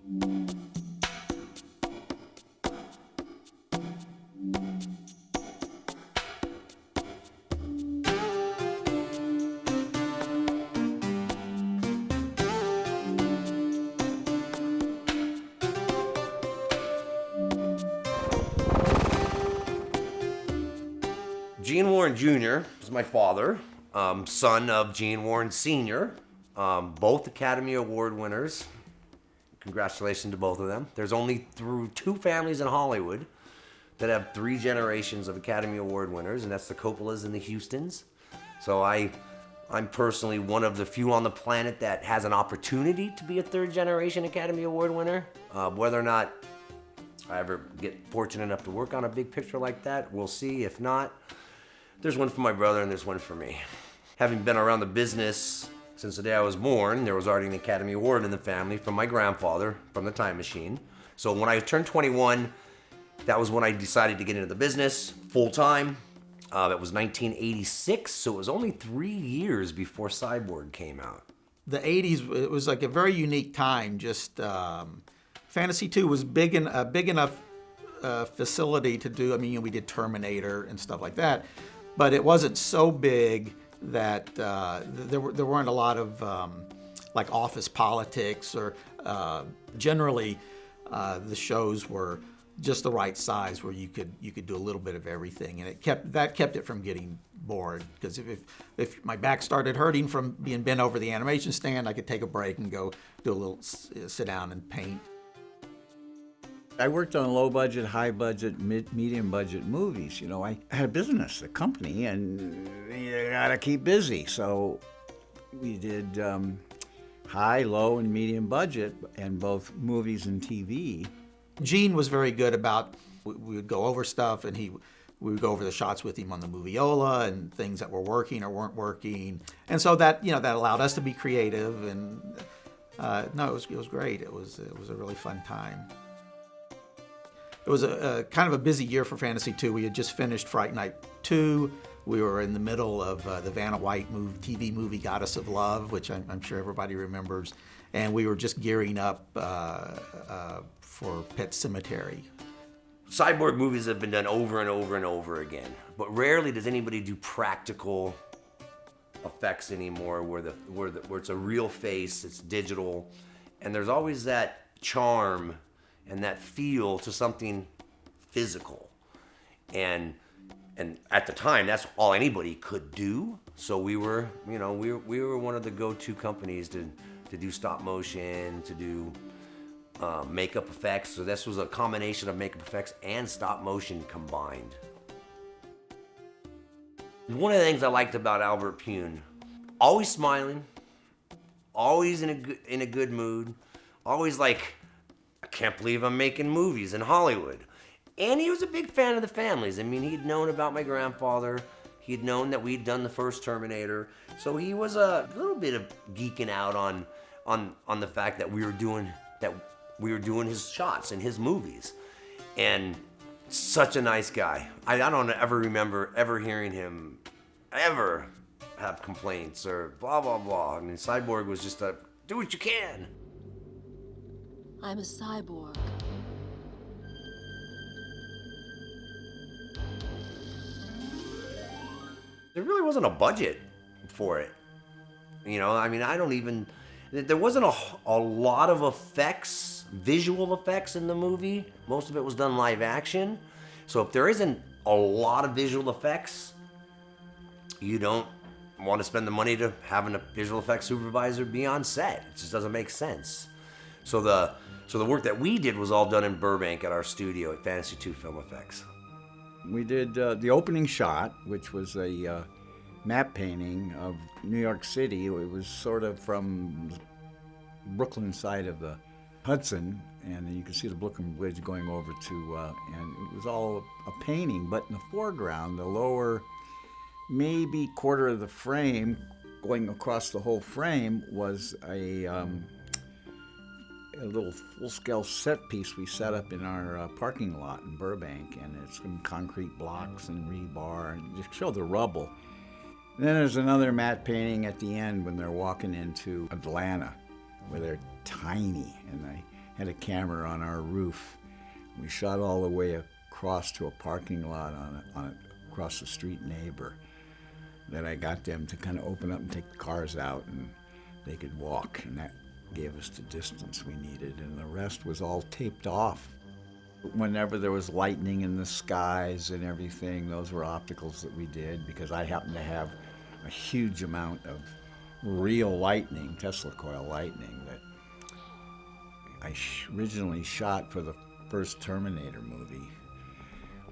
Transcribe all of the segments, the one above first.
Gene Warren Jr. is my father, son of Gene Warren Sr., both Academy Award winners. Congratulations to both of them. There's only two families in Hollywood that have 3 generations of Academy Award winners, and that's the Coppolas and the Houstons. So I'm personally one of the few on the planet that has an opportunity to be a 3rd generation Academy Award winner. Whether or not I ever get fortunate enough to work on a big picture like that, we'll see. If not, there's one for my brother and there's one for me. Having been around the business since the day I was born, there was already an Academy Award in the family from my grandfather from the time machine. So when I turned 21, that was when I decided to get into the business full time. That was 1986, so it was only 3 years before Cyborg came out. The 80s, it was like a very unique time. Just Fantasy 2 was big enough facility to do. I mean, we did Terminator and stuff like that, but it wasn't so big that there weren't a lot of like office politics, or generally the shows were just the right size where you could do a little bit of everything, and it kept it from getting bored. Because if my back started hurting from being bent over the animation stand, I could take a break and go do a little sit down and paint. I worked on low budget, high budget, medium budget movies. You know, I had a business, a company, and you gotta keep busy. So we did high, low, and medium budget, and both movies and TV. Gene was very good about, we would go over stuff, and we would go over the shots with him on the moviola and things that were working or weren't working. And so that allowed us to be creative, and no, it was great. It was a really fun time. It was a kind of a busy year for Fantasy 2. We had just finished Fright Night 2. We were in the middle of the Vanna White TV movie Goddess of Love, which I'm sure everybody remembers. And we were just gearing up for Pet Sematary. Cyborg movies have been done over and over and over again, but rarely does anybody do practical effects anymore where it's a real face, it's digital, and there's always that charm and that feel to something physical. And at the time, that's all anybody could do. So we were one of the go-to companies to do stop motion, to do makeup effects. So this was a combination of makeup effects and stop motion combined. One of the things I liked about Albert Pyun, always smiling, always in a good mood, always like, I can't believe I'm making movies in Hollywood. And he was a big fan of the families. I mean, he'd known about my grandfather. He'd known that we'd done the first Terminator. So he was a little bit of geeking out on the fact that we were doing his shots in his movies. And such a nice guy. I don't ever remember ever hearing him ever have complaints or blah, blah, blah. I mean, Cyborg was just do what you can. I'm a cyborg. There really wasn't a budget for it. You know, I mean, there wasn't a lot of effects, visual effects in the movie. Most of it was done live action. So if there isn't a lot of visual effects, you don't want to spend the money to having a visual effects supervisor be on set. It just doesn't make sense. So the work that we did was all done in Burbank at our studio at Fantasy 2 Film Effects. We did the opening shot, which was a map painting of New York City. It was sort of from Brooklyn side of the Hudson, and you could see the Brooklyn Bridge going over to, and it was all a painting. But in the foreground, the lower maybe quarter of the frame, going across the whole frame, was a little full-scale set piece we set up in our parking lot in Burbank, and it's some concrete blocks and rebar, and just show the rubble. And then there's another matte painting at the end when they're walking into Atlanta, where they're tiny, and they had a camera on our roof. We shot all the way across to a parking lot on a across the street neighbor that I got them to kind of open up and take the cars out and they could walk, and that gave us the distance we needed, and the rest was all taped off. Whenever there was lightning in the skies and everything, those were opticals that we did because I happened to have a huge amount of real lightning, Tesla coil lightning, that I originally shot for the first Terminator movie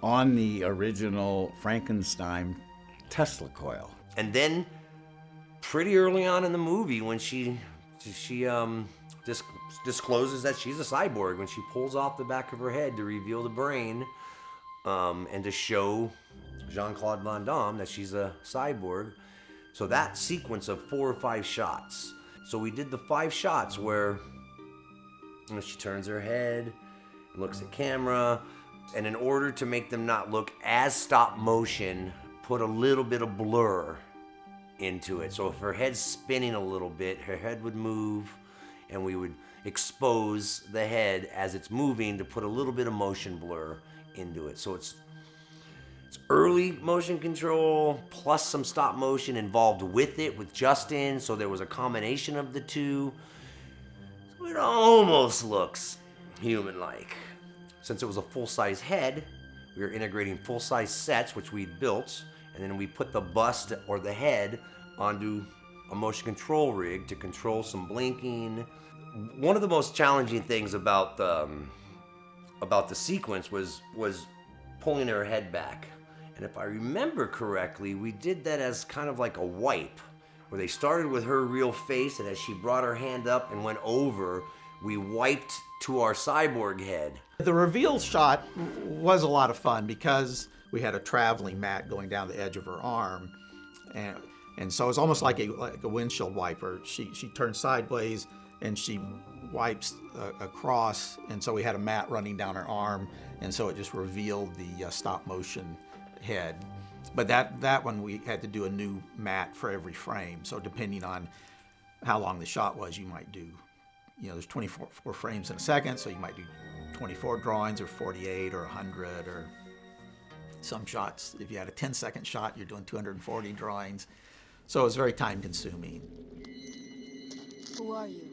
on the original Frankenstein Tesla coil. And then, pretty early on in the movie, when she discloses that she's a cyborg, when she pulls off the back of her head to reveal the brain, and to show Jean-Claude Van Damme that she's a cyborg. So that sequence of 4 or 5 shots. So we did the 5 shots where she turns her head, looks at camera, and in order to make them not look as stop motion, put a little bit of blur into it. So if her head's spinning a little bit, her head would move, and we would expose the head as it's moving to put a little bit of motion blur into it. So it's early motion control plus some stop motion involved with it with Justin, so there was a combination of the two. So it almost looks human-like. Since it was a full-size head, we were integrating full-size sets, which we'd built, and then we put the bust or the head onto a motion control rig to control some blinking. One of the most challenging things about the sequence was pulling her head back. And if I remember correctly, we did that as kind of like a wipe, where they started with her real face, and as she brought her hand up and went over, we wiped to our cyborg head. The reveal shot was a lot of fun because we had a traveling mat going down the edge of her arm, and so it's almost like a windshield wiper. She turns sideways and she wipes across, and so we had a mat running down her arm, and so it just revealed the stop motion head. But that one we had to do a new mat for every frame. So depending on how long the shot was, you might do, there's 24 frames in a second, so you might do 24 drawings or 48 or 100, or some shots, if you had a 10-second shot, you're doing 240 drawings. So it was very time consuming. Who are you?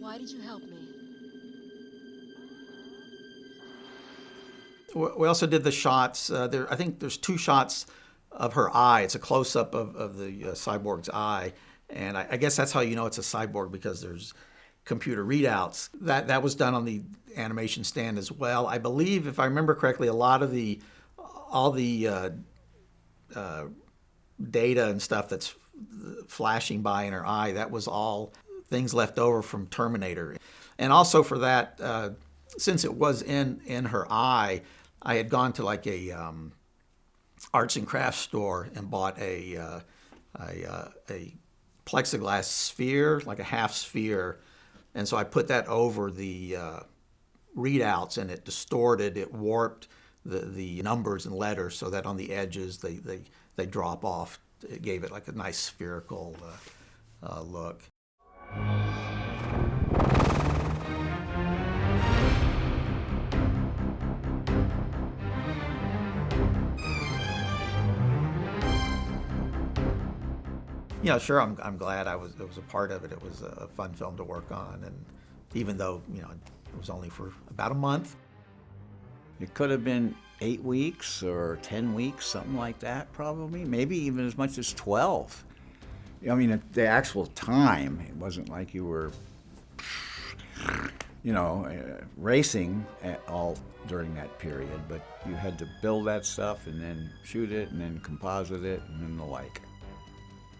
Why did you help me? We also did the shots. I think there's 2 shots of her eye. It's a close-up of the cyborg's eye. And I guess that's how you know it's a cyborg, because there's computer readouts. That was done on the animation stand as well. I believe, if I remember correctly, all the data and stuff that's flashing by in her eye, that was all things left over from Terminator. And also for that, since it was in her eye, I had gone to like a arts and crafts store and bought a plexiglass sphere, like a half sphere, and so I put that over the readouts, and it distorted, it warped the numbers and letters so that on the edges they drop off. It gave it like a nice spherical look. Yeah, sure. I'm glad I was a part of it. It was a fun film to work on, and even though it was only for about a month. It could have been 8 weeks or 10 weeks, something like that, probably. Maybe even as much as 12. I mean, at the actual time, it wasn't like you were, racing all during that period, but you had to build that stuff and then shoot it and then composite it and then the like.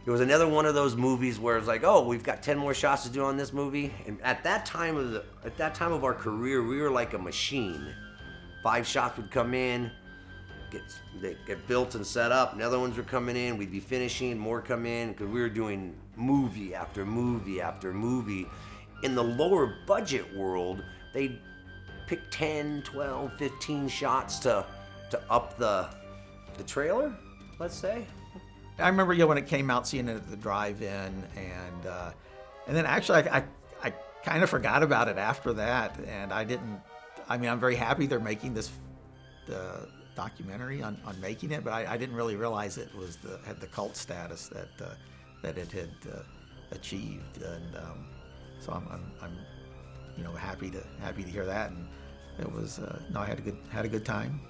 It was another one of those movies where it's like, oh, we've got 10 more shots to do on this movie. And at that time of our career, we were like a machine. 5 shots would come in, get built and set up. And other ones were coming in. We'd be finishing, more come in, because we were doing movie after movie after movie. In the lower budget world, they'd pick 10, 12, 15 shots to up the trailer, let's say. I remember when it came out, seeing it at the drive-in, and then actually I kind of forgot about it after that, and I didn't. I mean, I'm very happy they're making this documentary on making it, but I didn't really realize it was had the cult status that it had achieved, and so I'm happy to hear that, and it was I had a good time.